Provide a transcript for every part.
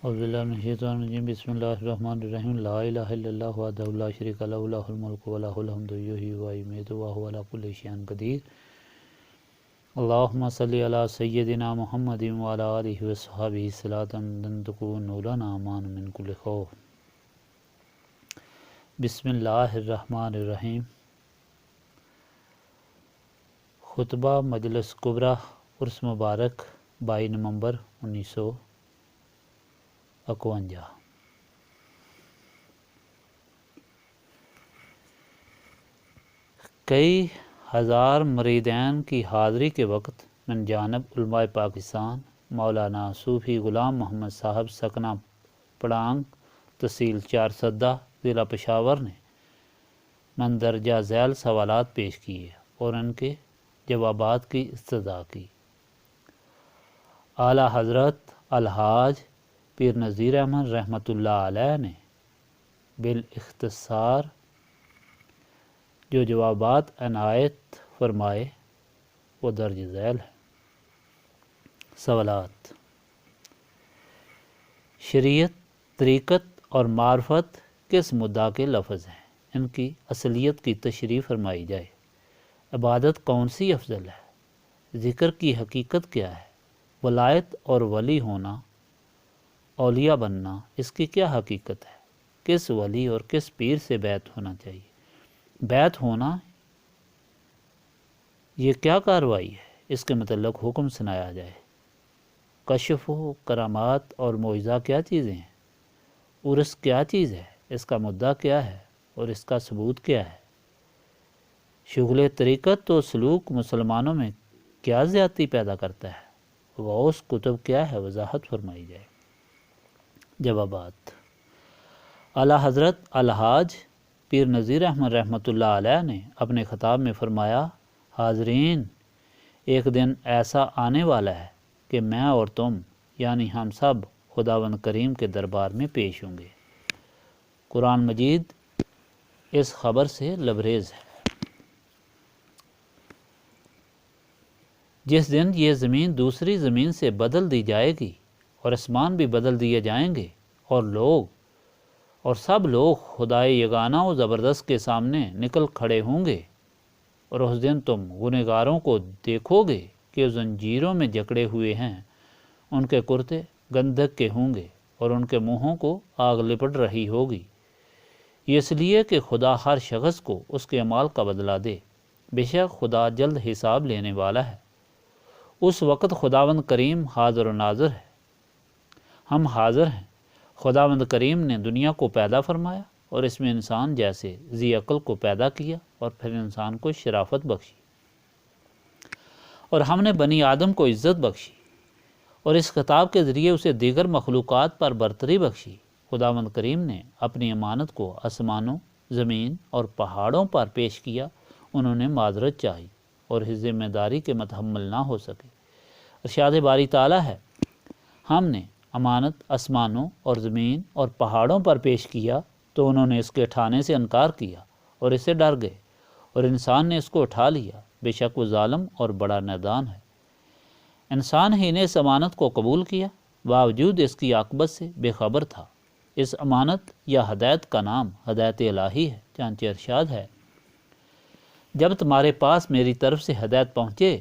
اعوذ باللہ من الشیطان الرجیم بسم اللہ الرحمن الرحیم لا الہ الا اللہ وحدہ لا شریک لہ لہ الملک و لہ الحمد یحیی و یمیت وہو علی کل شیء قدیر اللہم صلی علی سیدنا محمد وعلی آلہ وصحبہ صلاۃ تکون لنا امان من کل خوف۔ بسم اللہ الرحمن الرحیم۔ خطبہ مجلس کبریٰ عرس مبارک 22 نومبر 1951۔ کئی ہزار مریدین کی حاضری کے وقت من جانب علماء پاکستان مولانا صوفی غلام محمد صاحب سکنہ پڑانگ تحصیل چارسدہ ضلع پشاور نے مندرجہ ذیل سوالات پیش کیے اور ان کے جوابات کی استدعا کی۔ اعلیٰ حضرت الحاج پیر نذیر احمد رحمۃ اللہ علیہ نے بالاختصار جو جوابات عنایت فرمائے وہ درج ذیل ہے۔ سوالات: شریعت، طریقت اور معرفت کس مدعا کے لفظ ہیں؟ ان کی اصلیت کی تشریح فرمائی جائے۔ عبادت کون سی افضل ہے؟ ذکر کی حقیقت کیا ہے؟ ولایت اور ولی ہونا، اولیاء بننا، اس کی کیا حقیقت ہے؟ کس ولی اور کس پیر سے بیعت ہونا چاہیے؟ بیعت ہونا یہ کیا کاروائی ہے؟ اس کے متعلق حکم سنایا جائے۔ کشف و کرامات اور معجزہ کیا چیزیں ہیں؟ عرس کیا چیز ہے؟ اس کا مدعا کیا ہے اور اس کا ثبوت کیا ہے؟ شغل طریقت و سلوک مسلمانوں میں کیا زیادتی پیدا کرتا ہے؟ غوث کتب کیا ہے؟ وضاحت فرمائی جائے۔ جوابات: اعلیٰ حضرت الحاج پیر نذیر احمد رحمۃ اللہ علیہ نے اپنے خطاب میں فرمایا، حاضرین، ایک دن ایسا آنے والا ہے کہ میں اور تم یعنی ہم سب خداوند کریم کے دربار میں پیش ہوں گے۔ قرآن مجید اس خبر سے لبریز ہے۔ جس دن یہ زمین دوسری زمین سے بدل دی جائے گی اور آسمان بھی بدل دیے جائیں گے اور سب لوگ خدائے یگانہ و زبردست کے سامنے نکل کھڑے ہوں گے، اور اس دن تم گنہگاروں کو دیکھو گے کہ زنجیروں میں جکڑے ہوئے ہیں، ان کے کرتے گندھک کے ہوں گے اور ان کے منہوں کو آگ لپٹ رہی ہوگی۔ یہ اس لیے کہ خدا ہر شخص کو اس کے اعمال کا بدلہ دے، بے شک خدا جلد حساب لینے والا ہے۔ اس وقت خداوند کریم حاضر و ناظر ہے۔ ہم حاضر ہیں۔ خداوند کریم نے دنیا کو پیدا فرمایا اور اس میں انسان جیسے ذی عقل کو پیدا کیا اور پھر انسان کو شرافت بخشی، اور ہم نے بنی آدم کو عزت بخشی اور اس خطاب کے ذریعے اسے دیگر مخلوقات پر برتری بخشی۔ خداوند کریم نے اپنی امانت کو آسمانوں، زمین اور پہاڑوں پر پیش کیا۔ انہوں نے معذرت چاہی اور اس ذمہ داری کے متحمل نہ ہو سکے۔ ارشاد باری تعالیٰ ہے، ہم نے امانت آسمانوں اور زمین اور پہاڑوں پر پیش کیا تو انہوں نے اس کے اٹھانے سے انکار کیا اور اس سے ڈر گئے، اور انسان نے اس کو اٹھا لیا، بے شک وہ ظالم اور بڑا نادان ہے۔ انسان ہی نے اس امانت کو قبول کیا، باوجود اس کی عاقبت سے بے خبر تھا۔ اس امانت یا ہدایت کا نام ہدایت الہی ہے، چنانچہ ارشاد ہے، جب تمہارے پاس میری طرف سے ہدایت پہنچے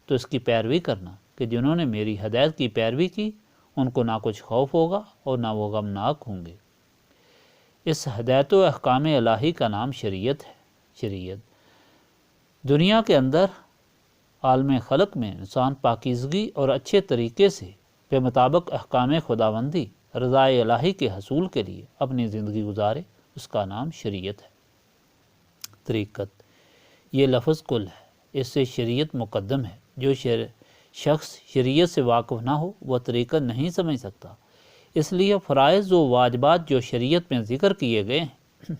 تو اس کی پیروی کرنا، کہ جنہوں نے میری ہدایت کی پیروی کی ان کو نہ کچھ خوف ہوگا اور نہ وہ غمناک ہوں گے۔ اس ہدایت و احکام الہی کا نام شریعت ہے۔ شریعت دنیا کے اندر عالم خلق میں انسان پاکیزگی اور اچھے طریقے سے بے مطابق احکام خداوندی رضائے الہی کے حصول کے لیے اپنی زندگی گزارے، اس کا نام شریعت ہے۔ طریقت یہ لفظ کل ہے، اس سے شریعت مقدم ہے۔ جو شخص شریعت سے واقف نہ ہو وہ طریقت نہیں سمجھ سکتا۔ اس لیے فرائض و واجبات جو شریعت میں ذکر کیے گئے ہیں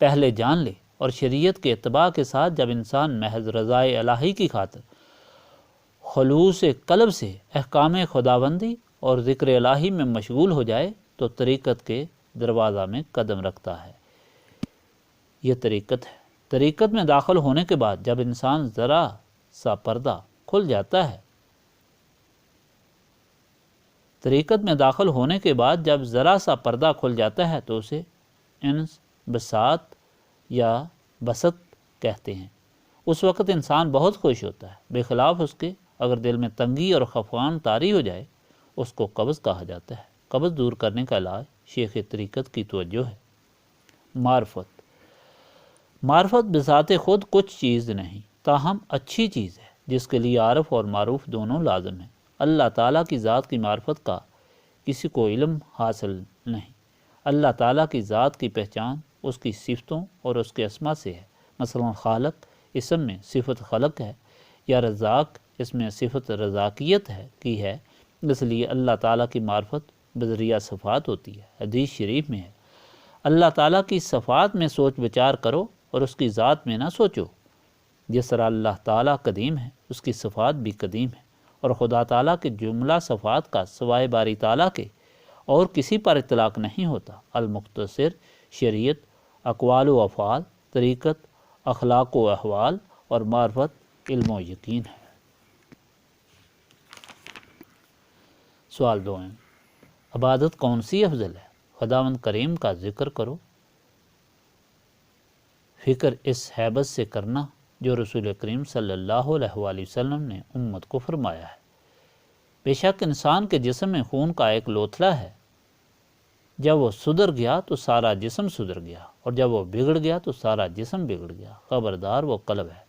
پہلے جان لے، اور شریعت کے اتباع کے ساتھ جب انسان محض رضائے الہی کی خاطر خلوص قلب سے احکام خداوندی اور ذکر الہی میں مشغول ہو جائے تو طریقت کے دروازہ میں قدم رکھتا ہے۔ یہ طریقت ہے۔ طریقت میں داخل ہونے کے بعد جب انسان ذرا سا پردہ کھل جاتا ہے طریقت میں داخل ہونے کے بعد جب ذرا سا پردہ کھل جاتا ہے تو اسے انس، بساط یا بسط کہتے ہیں۔ اس وقت انسان بہت خوش ہوتا ہے، بخلاف اس کے اگر دل میں تنگی اور خفقان طاری ہو جائے اس کو قبض کہا جاتا ہے۔ قبض دور کرنے کا علاج شیخ طریقت کی توجہ ہے۔ معرفت بذات خود کچھ چیز نہیں، تاہم اچھی چیز ہے جس کے لیے عارف اور معروف دونوں لازم ہیں۔ اللہ تعالیٰ کی ذات کی معرفت کا کسی کو علم حاصل نہیں۔ اللہ تعالیٰ کی ذات کی پہچان اس کی صفتوں اور اس کے اسما سے ہے۔ مثلا خالق اسم میں صفت خلق ہے، یا رزاق اس میں صفت رزاقیت ہے، اس لیے اللہ تعالیٰ کی معرفت بذریعہ صفات ہوتی ہے۔ حدیث شریف میں ہے، اللہ تعالیٰ کی صفات میں سوچ بچار کرو اور اس کی ذات میں نہ سوچو۔ جس طرح اللہ تعالیٰ قدیم ہے اس کی صفات بھی قدیم ہے، اور خدا تعالیٰ کے جملہ صفات کا سوائے باری تعالیٰ کے اور کسی پر اطلاق نہیں ہوتا۔ المختصر شریعت، اقوال و افعال، طریقت، اخلاق و احوال، اور معرفت علم و یقین ہے۔ سوال 2، عبادت کون سی افضل ہے؟ خداوند کریم کا ذکر کرو، فکر اس حیبت سے کرنا جو رسول کریم صلی اللہ علیہ وآلہ وسلم نے امت کو فرمایا ہے۔ بے شک انسان کے جسم میں خون کا ایک لوتھڑا ہے، جب وہ سدھر گیا تو سارا جسم سدھر گیا، اور جب وہ بگڑ گیا تو سارا جسم بگڑ گیا۔ خبردار وہ قلب ہے۔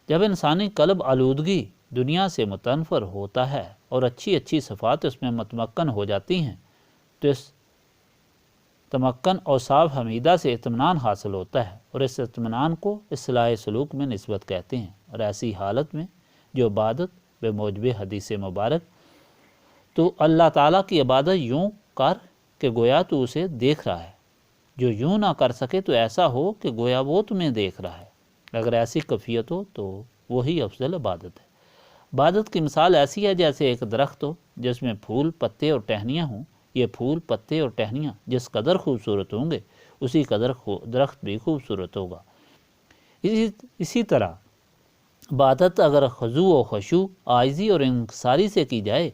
جب انسانی قلب آلودگی دنیا سے متنفر ہوتا ہے اور اچھی اچھی صفات اس میں متمکن ہو جاتی ہیں تو اس تمکن اور صاف حمیدہ سے اطمینان حاصل ہوتا ہے، اور اس اطمینان کو اصلاح سلوک میں نسبت کہتے ہیں۔ اور ایسی حالت میں جو عبادت بے موجب حدیث مبارک تو اللہ تعالیٰ کی عبادت یوں کر کہ گویا تو اسے دیکھ رہا ہے، جو یوں نہ کر سکے تو ایسا ہو کہ گویا وہ تمہیں دیکھ رہا ہے۔ اگر ایسی کیفیت ہو تو وہی افضل عبادت ہے۔ عبادت کی مثال ایسی ہے جیسے ایک درخت ہو جس میں پھول، پتے اور ٹہنیاں ہوں۔ یہ پھول، پتے اور ٹہنیاں جس قدر خوبصورت ہوں گے اسی قدر درخت بھی خوبصورت ہوگا۔ اسی طرح عبادت اگر خضوع و خشوع، عاجزی اور انکساری سے کی جائے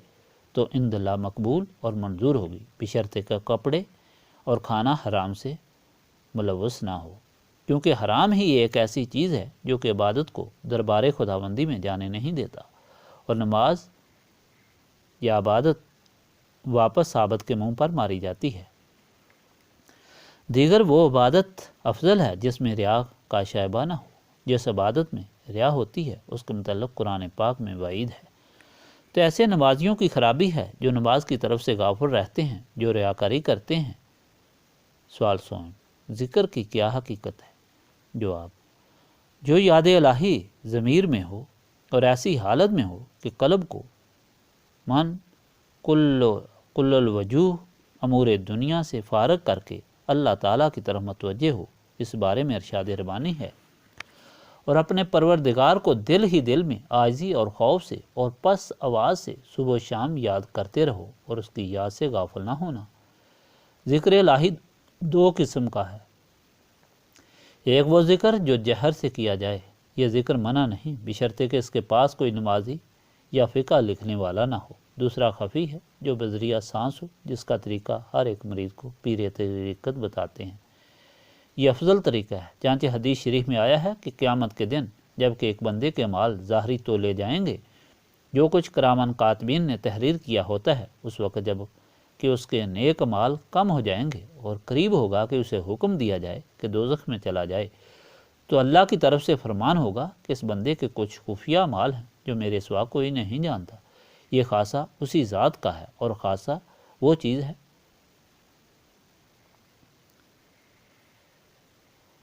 تو عند اللہ مقبول اور منظور ہوگی، بشرطے کہ کپڑے اور کھانا حرام سے ملوث نہ ہو، کیونکہ حرام ہی ایک ایسی چیز ہے جو کہ عبادت کو دربار خداوندی میں جانے نہیں دیتا، اور نماز یا عبادت واپس عابد کے منہ پر ماری جاتی ہے۔ دیگر وہ عبادت افضل ہے جس میں ریا کا شائبہ نہ ہو۔ جس عبادت میں ریا ہوتی ہے اس کے متعلق قرآن پاک میں وعید ہے۔ تو ایسے نمازیوں کی خرابی ہے جو نماز کی طرف سے غافل رہتے ہیں، جو ریاکاری کرتے ہیں۔ سوال 100، ذکر کی کیا حقیقت ہے؟ جواب، جو یاد الہی ضمیر میں ہو اور ایسی حالت میں ہو کہ قلب کو من کل الوجوہ امور دنیا سے فارغ کر کے اللہ تعالیٰ کی طرف متوجہ ہو، اس بارے میں ارشاد ربانی ہے۔ اور اپنے پروردگار کو دل ہی دل میں عاجزی اور خوف سے اور پس آواز سے صبح و شام یاد کرتے رہو، اور اس کی یاد سے غافل نہ ہونا۔ ذکر الہی 2 قسم کا ہے۔ ایک وہ ذکر جو جہر سے کیا جائے، یہ ذکر منع نہیں بشرطے کہ اس کے پاس کوئی نمازی یا فقہ لکھنے والا نہ ہو۔ دوسرا خفی ہے جو بذریعہ سانس ہو، جس کا طریقہ ہر ایک مریض کو پیر طریقت بتاتے ہیں۔ یہ افضل طریقہ ہے، چنانچہ حدیث شریف میں آیا ہے کہ قیامت کے دن جب کہ ایک بندے کے مال ظاہری تولے جائیں گے، جو کچھ کرامن کاتبین نے تحریر کیا ہوتا ہے، اس وقت جب کہ اس کے نیک مال کم ہو جائیں گے اور قریب ہوگا کہ اسے حکم دیا جائے کہ دوزخ میں چلا جائے، تو اللہ کی طرف سے فرمان ہوگا کہ اس بندے کے کچھ خفیہ مال ہیں جو میرے سوا کوئی نہیں جانتا۔ یہ خاصہ اسی ذات کا ہے اور خاصہ وہ چیز ہے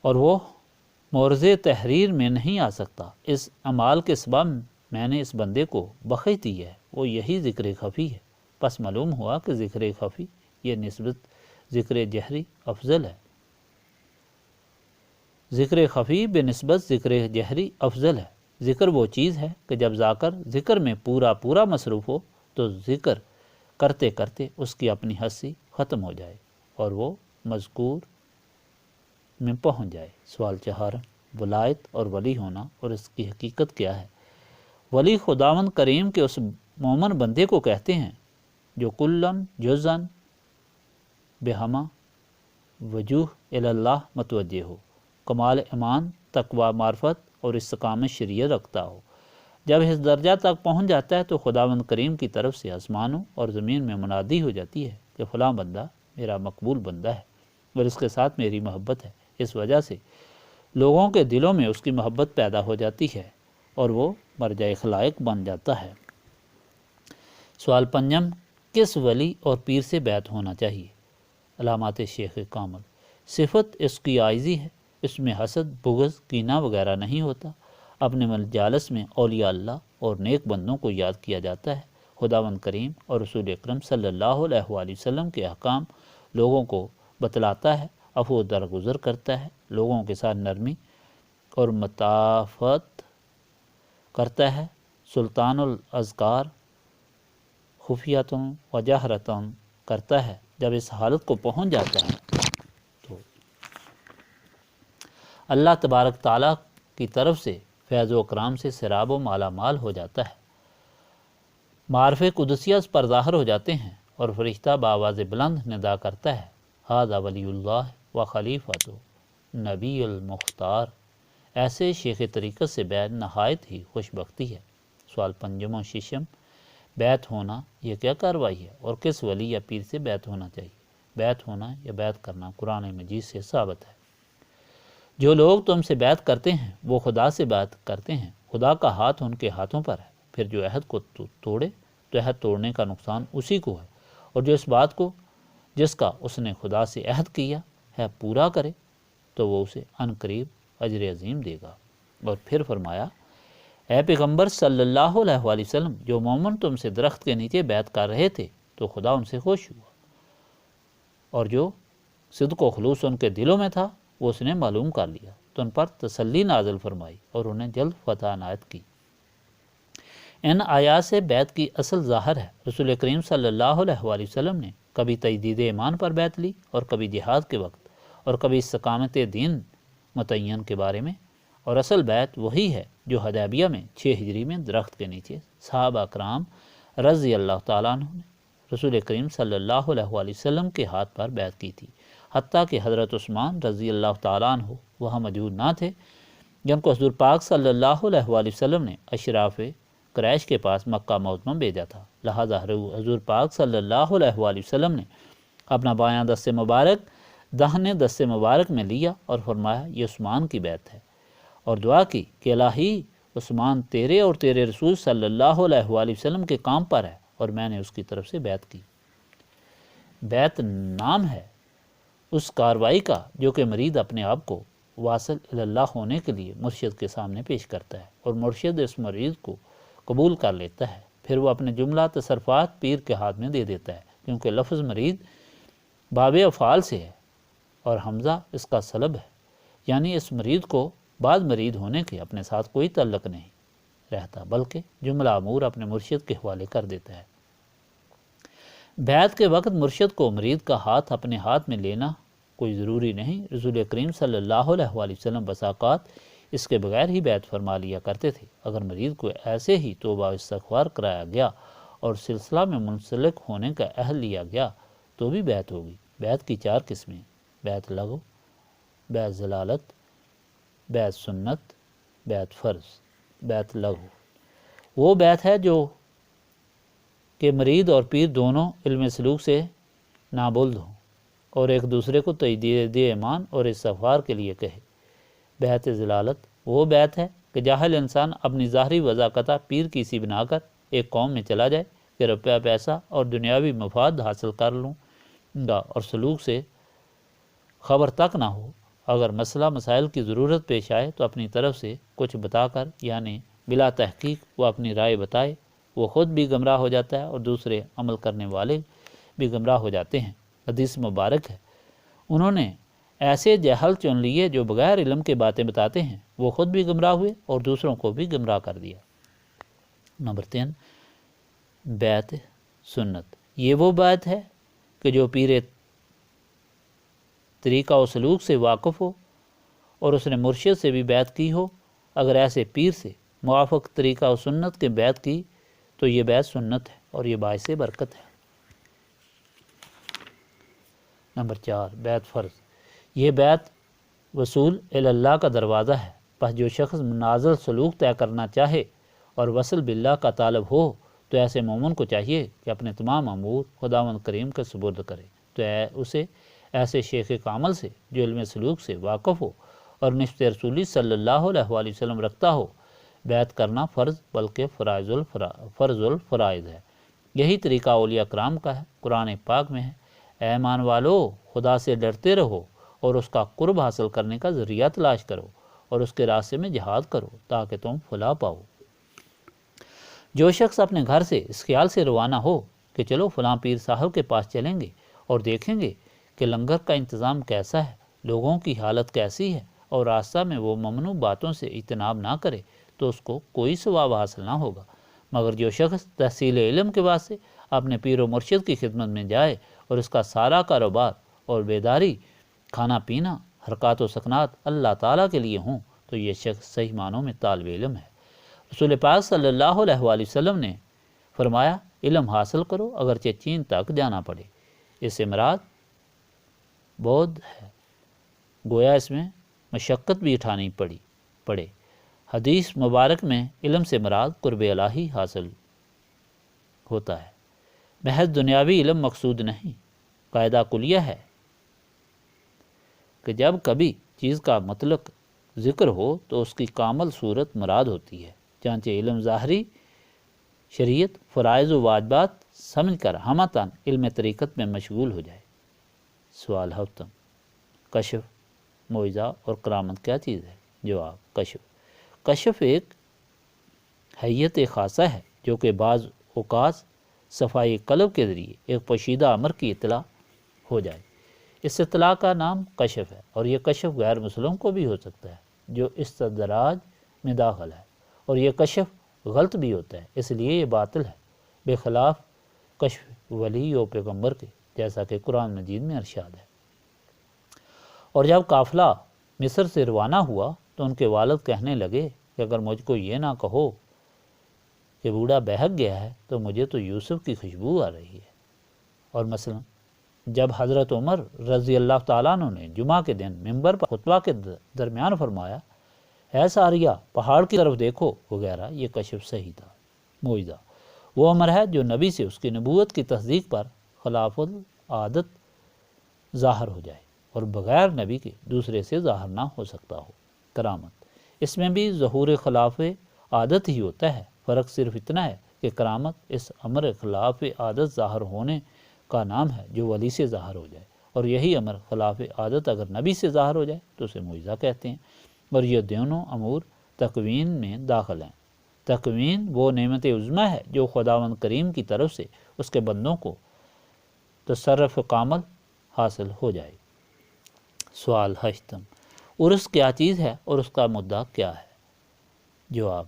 اور وہ مورز تحریر میں نہیں آ سکتا۔ اس اعمال کے سبب میں نے اس بندے کو بخش دی ہے، وہ یہی ذکر خفی ہے۔ پس معلوم ہوا کہ ذکر خفی یہ نسبت ذکر جہری افضل ہے۔ ذکر خفی بے نسبت ذکر جہری افضل ہے۔ ذکر وہ چیز ہے کہ جب ذاکر ذکر میں پورا مصروف ہو تو ذکر کرتے کرتے اس کی اپنی ہستی ختم ہو جائے اور وہ مذکور میں پہنچ جائے۔ سوال 4، ولایت اور ولی ہونا اور اس کی حقیقت کیا ہے؟ ولی خداوند کریم کے اس مومن بندے کو کہتے ہیں جو کلن جزن بہما وجوہ اللہ متوجہ ہو، کمال ایمان، تقوی، معرفت اور استقامت شریعت رکھتا ہو۔ جب اس درجہ تک پہنچ جاتا ہے تو خداوند کریم کی طرف سے آسمانوں اور زمین میں منادی ہو جاتی ہے کہ فلاں بندہ میرا مقبول بندہ ہے اور اس کے ساتھ میری محبت ہے۔ اس وجہ سے لوگوں کے دلوں میں اس کی محبت پیدا ہو جاتی ہے اور وہ مرجع خلائق بن جاتا ہے۔ سوال پنجم، کس ولی اور پیر سے بیعت ہونا چاہیے؟ علامات شیخ کامل۔ صفت اس کی عاجزی ہے، اس میں حسد، بغض، کینہ وغیرہ نہیں ہوتا۔ اپنے مجالس میں اولیاء اللہ اور نیک بندوں کو یاد کیا جاتا ہے۔ خداوند کریم اور رسول اکرم صلی اللہ علیہ وآلہ وسلم کے احکام لوگوں کو بتلاتا ہے، عفو درگزر کرتا ہے، لوگوں کے ساتھ نرمی اور مطافت کرتا ہے، سلطان الاذکار خفیتاً و جہرتاً کرتا ہے۔ جب اس حالت کو پہنچ جاتا ہے تو اللہ تبارک تعالیٰ کی طرف سے فیض و اکرام سے سراب و مالا مال ہو جاتا ہے، معارف قدسیہ اس پر ظاہر ہو جاتے ہیں اور فرشتہ بآواز بلند ندا کرتا ہے، ھذا ولی اللہ و خلیفۃ نبی المختار۔ ایسے شیخ طریقت سے بیعت نہایت ہی خوش بختی ہے۔ سوال پنجم و ششم، بیعت ہونا یہ کیا کارروائی ہے اور کس ولی یا پیر سے بیعت ہونا چاہیے؟ بیعت ہونا یا بیعت کرنا قرآن مجید سے ثابت ہے۔ جو لوگ تم سے بیعت کرتے ہیں وہ خدا سے بیعت کرتے ہیں، خدا کا ہاتھ ان کے ہاتھوں پر ہے۔ پھر جو عہد کو توڑے تو عہد توڑنے کا نقصان اسی کو ہے، اور جو اس بات کو جس کا اس نے خدا سے عہد کیا ہے پورا کرے تو وہ اسے عنقریب اجر عظیم دے گا۔ اور پھر فرمایا، اے پیغمبر صلی اللہ علیہ وآلہ وسلم، جو مومن تم سے درخت کے نیچے بیعت کر رہے تھے تو خدا ان سے خوش ہوا، اور جو صدق و خلوص ان کے دلوں میں تھا وہ اس نے معلوم کر لیا تو ان پر تسلی نازل فرمائی اور انہیں جلد فتح عنایت کی۔ ان آیات سے بیعت کی اصل ظاہر ہے۔ رسول کریم صلی اللہ علیہ وآلہ وسلم نے کبھی تجدید ایمان پر بیعت لی اور کبھی جہاد کے وقت اور کبھی استقامت دین متعین کے بارے میں، اور اصل بیعت وہی ہے جو حدیبیہ میں 6 ہجری میں درخت کے نیچے صحابہ کرام رضی اللہ تعالیٰ عنہ نے رسول کریم صلی اللہ علیہ وآلہ وسلم کے ہاتھ پر بیعت کی تھی، حتیٰ کہ حضرت عثمان رضی اللہ تعالیٰ عنہ وہاں موجود نہ تھے جن کو حضور پاک صلی اللہ علیہ وآلہ وسلم نے اشراف قریش کے پاس مکہ معظمہ بھیجا تھا۔ لہٰذا حضور پاک صلی اللہ علیہ وآلہ وسلم نے اپنا بایاں دست مبارک داہنے دست مبارک میں لیا اور فرمایا، یہ عثمان کی بیعت ہے، اور دعا کی کہ الہی عثمان تیرے اور تیرے رسول صلی اللہ علیہ وآلہ وسلم کے کام پر ہے، اور میں نے اس کی طرف سے بیعت کی۔ بیعت نام ہے اس کاروائی کا جو کہ مرید اپنے آپ کو واصل اللہ ہونے کے لیے مرشد کے سامنے پیش کرتا ہے، اور مرشد اس مرید کو قبول کر لیتا ہے، پھر وہ اپنے جملہ تصرفات پیر کے ہاتھ میں دے دیتا ہے، کیونکہ لفظ مرید باب افعال سے ہے اور حمزہ اس کا سلب ہے، یعنی اس مرید کو بعد مرید ہونے کے اپنے ساتھ کوئی تعلق نہیں رہتا، بلکہ جملہ امور اپنے مرشد کے حوالے کر دیتا ہے۔ بیعت کے وقت مرشد کو مرید کا ہاتھ اپنے ہاتھ میں لینا کوئی ضروری نہیں۔ رسول کریم صلی اللہ علیہ وآلہ وسلم بسا اوقات اس کے بغیر ہی بیعت فرما لیا کرتے تھے۔ اگر مرید کو ایسے ہی توبہ و استغفار کرایا گیا اور سلسلہ میں منسلک ہونے کا عہد لیا گیا تو بھی بیعت ہوگی۔ بیعت کی 4 قسمیں: بیعت لغو، بیعت ضلالت، بیعت سنت، بیعت فرض۔ بیعت لغو وہ بیعت ہے جو کہ مرید اور پیر دونوں علم سلوک سے نابلد ہوں اور ایک دوسرے کو تجدید ایمان اور استغفار کے لیے کہے۔ بیعت ضلالت وہ بیعت ہے کہ جاہل انسان اپنی ظاہری وضاقتہ پیر کی سی بنا کر ایک قوم میں چلا جائے کہ روپیہ پیسہ اور دنیاوی مفاد حاصل کر لوں گا، اور سلوک سے خبر تک نہ ہو۔ اگر مسئلہ مسائل کی ضرورت پیش آئے تو اپنی طرف سے کچھ بتا کر، یعنی بلا تحقیق وہ اپنی رائے بتائے، وہ خود بھی گمراہ ہو جاتا ہے اور دوسرے عمل کرنے والے بھی گمراہ ہو جاتے ہیں۔ حدیث مبارک ہے، انہوں نے ایسے جہل چن لیے جو بغیر علم کے باتیں بتاتے ہیں، وہ خود بھی گمراہ ہوئے اور دوسروں کو بھی گمراہ کر دیا۔ نمبر 3، بیعت سنت یہ وہ بیعت ہے کہ جو پیر طریقہ و سلوک سے واقف ہو اور اس نے مرشد سے بھی بیعت کی ہو۔ اگر ایسے پیر سے موافق طریقہ و سنت کے بیعت کی تو یہ بیعت سنت ہے اور یہ باعث برکت ہے۔ نمبر 4 بیت فرض۔ یہ بیت وصول اللہ کا دروازہ ہے، پس جو شخص منازل سلوک طے کرنا چاہے اور وصل باللہ کا طالب ہو تو ایسے مومن کو چاہیے کہ اپنے تمام امور خداوند کریم کے سپرد کرے، تو اسے ایسے شیخ کامل سے جو علم سلوک سے واقف ہو اور نسبت رسولی صلی اللہ علیہ وآلہ وسلم رکھتا ہو بیعت کرنا فرض بلکہ فرض الفرائض ہے۔ یہی طریقہ اولیاء کرام کا ہے۔ قرآن پاک میں ہے، اے ایمان والو خدا سے ڈرتے رہو اور اس کا قرب حاصل کرنے کا ذریعہ تلاش کرو اور اس کے راستے میں جہاد کرو تاکہ تم فلاح پاؤ۔ جو شخص اپنے گھر سے اس خیال سے روانہ ہو کہ چلو فلاں پیر صاحب کے پاس چلیں گے اور دیکھیں گے کہ لنگر کا انتظام کیسا ہے، لوگوں کی حالت کیسی ہے، اور راستہ میں وہ ممنوع باتوں سے اجتناب نہ کرے تو اس کو کوئی ثواب حاصل نہ ہوگا، مگر جو شخص تحصیل علم کے واسطے اپنے پیر و مرشد کی خدمت میں جائے اور اس کا سارا کاروبار اور بیداری، کھانا پینا، حرکات و سکنات اللہ تعالیٰ کے لیے ہوں تو یہ شخص صحیح معنوں میں طالب علم ہے۔ رسول پاک صلی اللہ علیہ وآلہ وسلم نے فرمایا علم حاصل کرو اگرچہ چین تک جانا پڑے۔ اس سے مراد بودھ ہے، گویا اس میں مشقت بھی اٹھانی پڑے۔ حدیث مبارک میں علم سے مراد قرب الہی حاصل ہوتا ہے، محض دنیاوی علم مقصود نہیں۔ قاعدہ کلیہ ہے کہ جب کبھی چیز کا مطلق ذکر ہو تو اس کی کامل صورت مراد ہوتی ہے، چنانچہ علم ظاہری شریعت فرائض و واجبات سمجھ کر ہمتاً علم طریقت میں مشغول ہو جائے۔ سوال ہفتم، کشف، معجزہ اور کرامت کیا چیز ہے؟ جواب، کشف ایک حیت خاصہ ہے جو کہ بعض اوقات صفائی قلب کے ذریعے ایک پوشیدہ امر کی اطلاع ہو جائے، اس اطلاع کا نام کشف ہے، اور یہ کشف غیر مسلم کو بھی ہو سکتا ہے جو استدراج میں داخل ہے، اور یہ کشف غلط بھی ہوتا ہے، اس لیے یہ باطل ہے، بے خلاف کشف ولی و پیغمبر کے، جیسا کہ قرآن مجید میں ارشاد ہے۔ اور جب قافلہ مصر سے روانہ ہوا تو ان کے والد کہنے لگے کہ اگر مجھ کو یہ نہ کہو کہ بوڑھا بہک گیا ہے تو مجھے تو یوسف کی خوشبو آ رہی ہے۔ اور مثلا جب حضرت عمر رضی اللہ تعالیٰ عنہ نے جمعہ کے دن منبر پر خطبہ کے درمیان فرمایا اے ساریہ پہاڑ کی طرف دیکھو وغیرہ، یہ کشف صحیح تھا۔ معجزہ وہ امر ہے جو نبی سے اس کی نبوت کی تصدیق پر خلاف العادت ظاہر ہو جائے اور بغیر نبی کے دوسرے سے ظاہر نہ ہو سکتا ہو۔ کرامت اس میں بھی ظہور خلاف عادت ہی ہوتا ہے، فرق صرف اتنا ہے کہ کرامت اس امر خلاف عادت ظاہر ہونے کا نام ہے جو ولی سے ظاہر ہو جائے، اور یہی امر خلاف عادت اگر نبی سے ظاہر ہو جائے تو اسے معجزہ کہتے ہیں، اور یہ دونوں امور تکوین میں داخل ہیں۔ تکوین وہ نعمت عظمیٰ ہے جو خداوند کریم کی طرف سے اس کے بندوں کو تصرف کامل حاصل ہو جائے۔ سوال ہشتم، عرس کیا چیز ہے اور اس کا مدعا کیا ہے؟ جواب،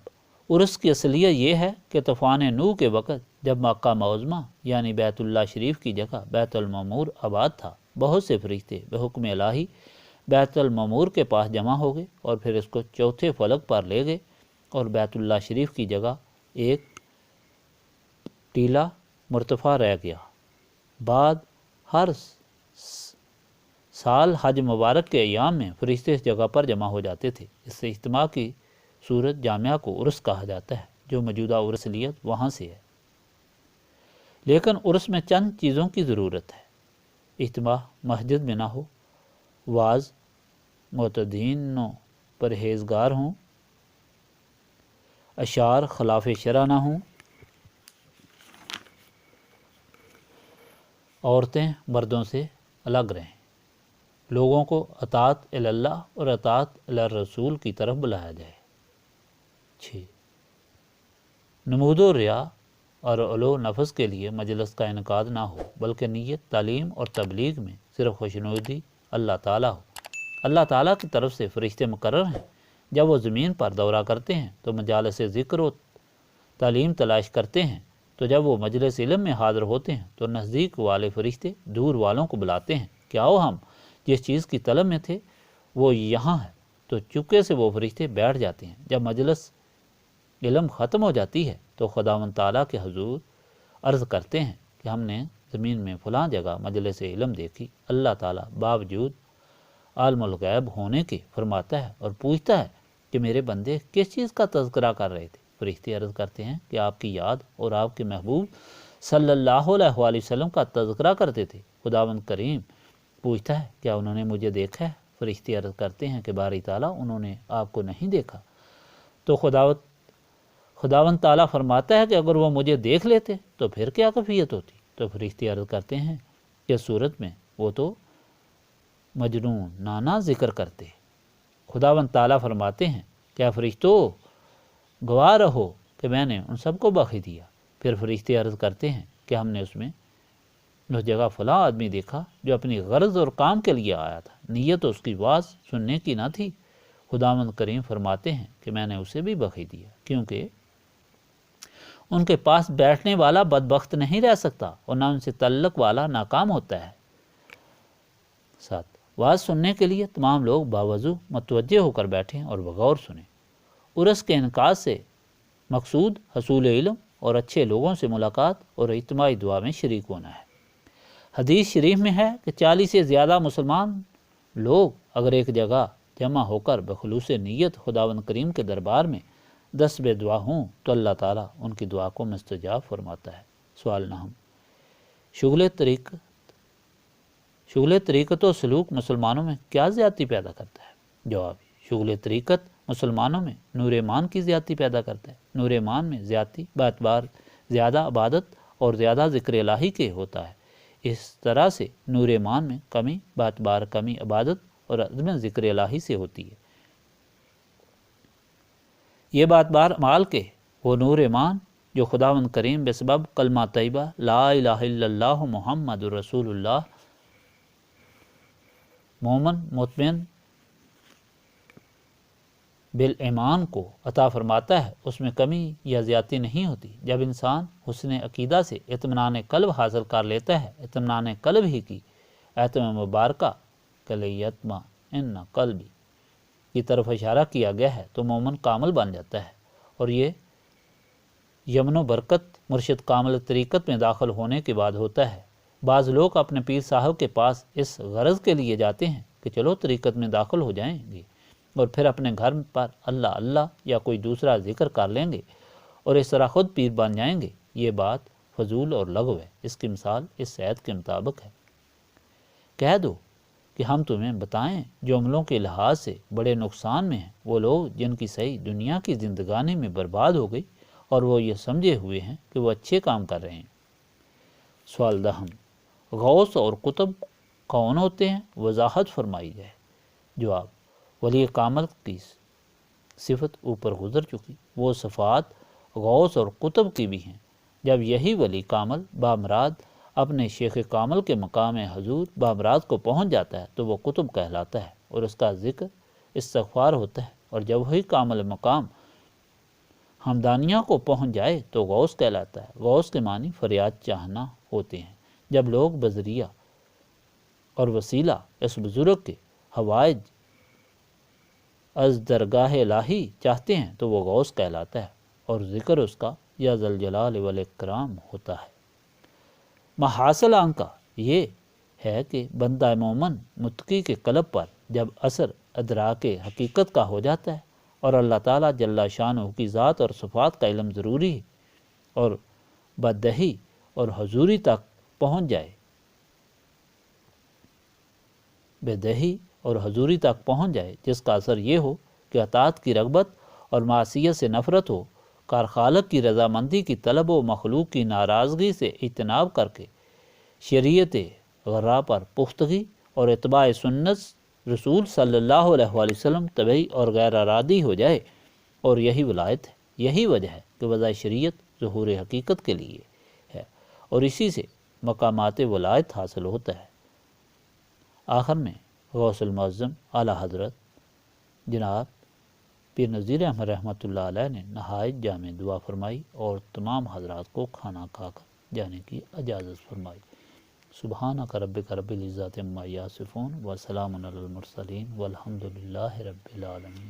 عرس کی اصلیت یہ ہے کہ طوفان نوح کے وقت جب مکہ معظمہ یعنی بیت اللہ شریف کی جگہ بیت المعمور آباد تھا، بہت سے فرشتے بحکم الہی بیت المعمور کے پاس جمع ہو گئے اور پھر اس کو چوتھے فلک پر لے گئے، اور بیت اللہ شریف کی جگہ ایک ٹیلہ مرتفع رہ گیا۔ بعد ہر سال حج مبارک کے ایام میں فرشتے اس جگہ پر جمع ہو جاتے تھے، اس سے اجتماع کی صورت جامعہ کو عرس کہا جاتا ہے، جو موجودہ عرسلیت وہاں سے ہے۔ لیکن عرس میں چند چیزوں کی ضرورت ہے: اجتماع مسجد میں نہ ہو، واعظ معتدین و پرہیزگار ہوں، اشعار خلاف شرع نہ ہوں، عورتیں مردوں سے الگ رہیں، لوگوں کو اطاعت اللہ اور اطاعت الرسول کی طرف بلایا جائے۔ 6 نمود و ریا اور علو نفس کے لیے مجلس کا انعقاد نہ ہو، بلکہ نیت تعلیم اور تبلیغ میں صرف خوشنودی اللہ تعالیٰ ہو۔ اللہ تعالیٰ کی طرف سے فرشتے مقرر ہیں، جب وہ زمین پر دورہ کرتے ہیں تو مجالس ذکر و تعلیم تلاش کرتے ہیں، تو جب وہ مجلس علم میں حاضر ہوتے ہیں تو نزدیک والے فرشتے دور والوں کو بلاتے ہیں کہ آؤ، ہم جس چیز کی طلب میں تھے وہ یہاں ہے، تو چپکے سے وہ فرشتے بیٹھ جاتے ہیں۔ جب مجلس علم ختم ہو جاتی ہے تو خداوند تعالیٰ کے حضور عرض کرتے ہیں کہ ہم نے زمین میں فلاں جگہ مجلس علم دیکھی۔ اللہ تعالیٰ باوجود عالم الغیب ہونے کے فرماتا ہے اور پوچھتا ہے کہ میرے بندے کس چیز کا تذکرہ کر رہے تھے؟ فرشتے عرض کرتے ہیں کہ آپ کی یاد اور آپ کے محبوب صلی اللہ علیہ وآلہ وسلم کا تذکرہ کرتے تھے۔ خداوند کریم پوچھتا ہے کیا انہوں نے مجھے دیکھا ہے؟ فرشتے عرض کرتے ہیں کہ باری تعالیٰ انہوں نے آپ کو نہیں دیکھا۔ تو خداوند تعالیٰ فرماتا ہے کہ اگر وہ مجھے دیکھ لیتے تو پھر کیا کیفیت ہوتی؟ تو فرشتے عرض کرتے ہیں کہ اس صورت میں وہ تو مجنون نانا ذکر کرتے۔ خداوند تعالیٰ فرماتے ہیں کیا فرشتو گواہ رہو کہ میں نے ان سب کو بخش دیا۔ پھر فرشتے عرض کرتے ہیں کہ ہم نے اس جگہ فلاں آدمی دیکھا جو اپنی غرض اور کام کے لیے آیا تھا، نیت اس کی واز سننے کی نہ تھی۔ خداوند کریم فرماتے ہیں کہ میں نے اسے بھی بخش دیا، کیونکہ ان کے پاس بیٹھنے والا بدبخت نہیں رہ سکتا اور نہ ان سے تعلق والا ناکام ہوتا ہے۔ 7 واز سننے کے لیے تمام لوگ باوضو متوجہ ہو کر بیٹھیں اور بغور سنیں۔ عرس کے انعقاد سے مقصود حصول علم اور اچھے لوگوں سے ملاقات اور اجتماعی دعا میں شریک ہونا ہے۔ حدیث شریف میں ہے کہ 40 سے زیادہ مسلمان لوگ اگر ایک جگہ جمع ہو کر بخلوص نیت خداوند کریم کے دربار میں دست دعا ہوں تو اللہ تعالیٰ ان کی دعا کو مستجاب فرماتا ہے۔ سوال نہم، شغل طریقت و سلوک مسلمانوں میں کیا زیادتی پیدا کرتا ہے؟ جواب، شغل طریقت مسلمانوں میں نور ایمان کی زیادتی پیدا کرتا ہے۔ نور ایمان میں زیادتی باعتبار زیادہ عبادت اور زیادہ ذکر الہی کے ہوتا ہے۔ اس طرح سے نور ایمان میں کمی باعتبار کمی عبادت اور عدم ذکر الہی سے ہوتی ہے۔ یہ باعتبار اعمال کے وہ نور ایمان جو خداوند کریم بسبب کلمہ طیبہ لا الہ الا اللہ محمد رسول اللہ مومن مطمئن بالایمان کو عطا فرماتا ہے، اس میں کمی یا زیادتی نہیں ہوتی۔ جب انسان حسن عقیدہ سے اطمینان قلب حاصل کر لیتا ہے، اطمینان قلب ہی کی ایت مبارکہ کلیطمئن قلبی کی طرف اشارہ کیا گیا ہے تو مومن کامل بن جاتا ہے، اور یہ یمن و برکت مرشد کامل طریقت میں داخل ہونے کے بعد ہوتا ہے۔ بعض لوگ اپنے پیر صاحب کے پاس اس غرض کے لیے جاتے ہیں کہ چلو طریقت میں داخل ہو جائیں گے، اور پھر اپنے گھر پر اللہ اللہ یا کوئی دوسرا ذکر کر لیں گے اور اس طرح خود پیر بن جائیں گے۔ یہ بات فضول اور لغو ہے۔ اس کی مثال اس آیت کے مطابق ہے، کہہ دو کہ ہم تمہیں بتائیں جو عملوں کے لحاظ سے بڑے نقصان میں ہیں، وہ لوگ جن کی صحیح دنیا کی زندگانی میں برباد ہو گئی اور وہ یہ سمجھے ہوئے ہیں کہ وہ اچھے کام کر رہے ہیں۔ سوال دہم، غوث اور قطب کون ہوتے ہیں؟ وضاحت فرمائی جائے۔ جواب، ولی کامل کی صفت اوپر گزر چکی، وہ صفات غوث اور قطب کی بھی ہیں۔ جب یہی ولی کامل بامراد اپنے شیخ کامل کے مقام حضور بامراد کو پہنچ جاتا ہے تو وہ قطب کہلاتا ہے اور اس کا ذکر استغفار ہوتا ہے، اور جب وہی کامل مقام ہمدانیہ کو پہنچ جائے تو غوث کہلاتا ہے۔ غوث کے معنی فریاد چاہنا ہوتے ہیں۔ جب لوگ بذریعہ اور وسیلہ اس بزرگ کے حوائج از درگاہ الہی چاہتے ہیں تو وہ غوث کہلاتا ہے، اور ذکر اس کا یا ذوالجلال والاکرام ہوتا ہے۔ محاصل آن کا یہ ہے کہ بندہ مومن متقی کے قلب پر جب اثر ادراک حقیقت کا ہو جاتا ہے اور اللہ تعالیٰ جل شانہ کی ذات اور صفات کا علم ضروری ہے، اور بددہی اور حضوری تک پہنچ جائے، بددہی اور حضوری تک پہنچ جائے، جس کا اثر یہ ہو کہ اطاعت کی رغبت اور معصیت سے نفرت ہو، کار خالق کی رضامندی کی طلب و مخلوق کی ناراضگی سے اجتناب کر کے شریعت غراء پر پختگی اور اتباع سنت رسول صلی اللہ علیہ وآلہ وسلم طبعی اور غیر ارادی ہو جائے، اور یہی ولایت ہے۔ یہی وجہ ہے کہ وضع شریعت ظہور حقیقت کے لیے ہے، اور اسی سے مقامات ولایت حاصل ہوتا ہے۔ آخر میں غوث المعظم اعلیٰ حضرت جناب پیر نذیر احمد رحمۃ اللہ علیہ نے نہایت جامع دعا فرمائی اور تمام حضرات کو کھانا کھا کر جانے کی اجازت فرمائی۔ سبحانک ربک رب العزت عما یصفون وسلام علی المرسلین والحمد للہ رب العالمین۔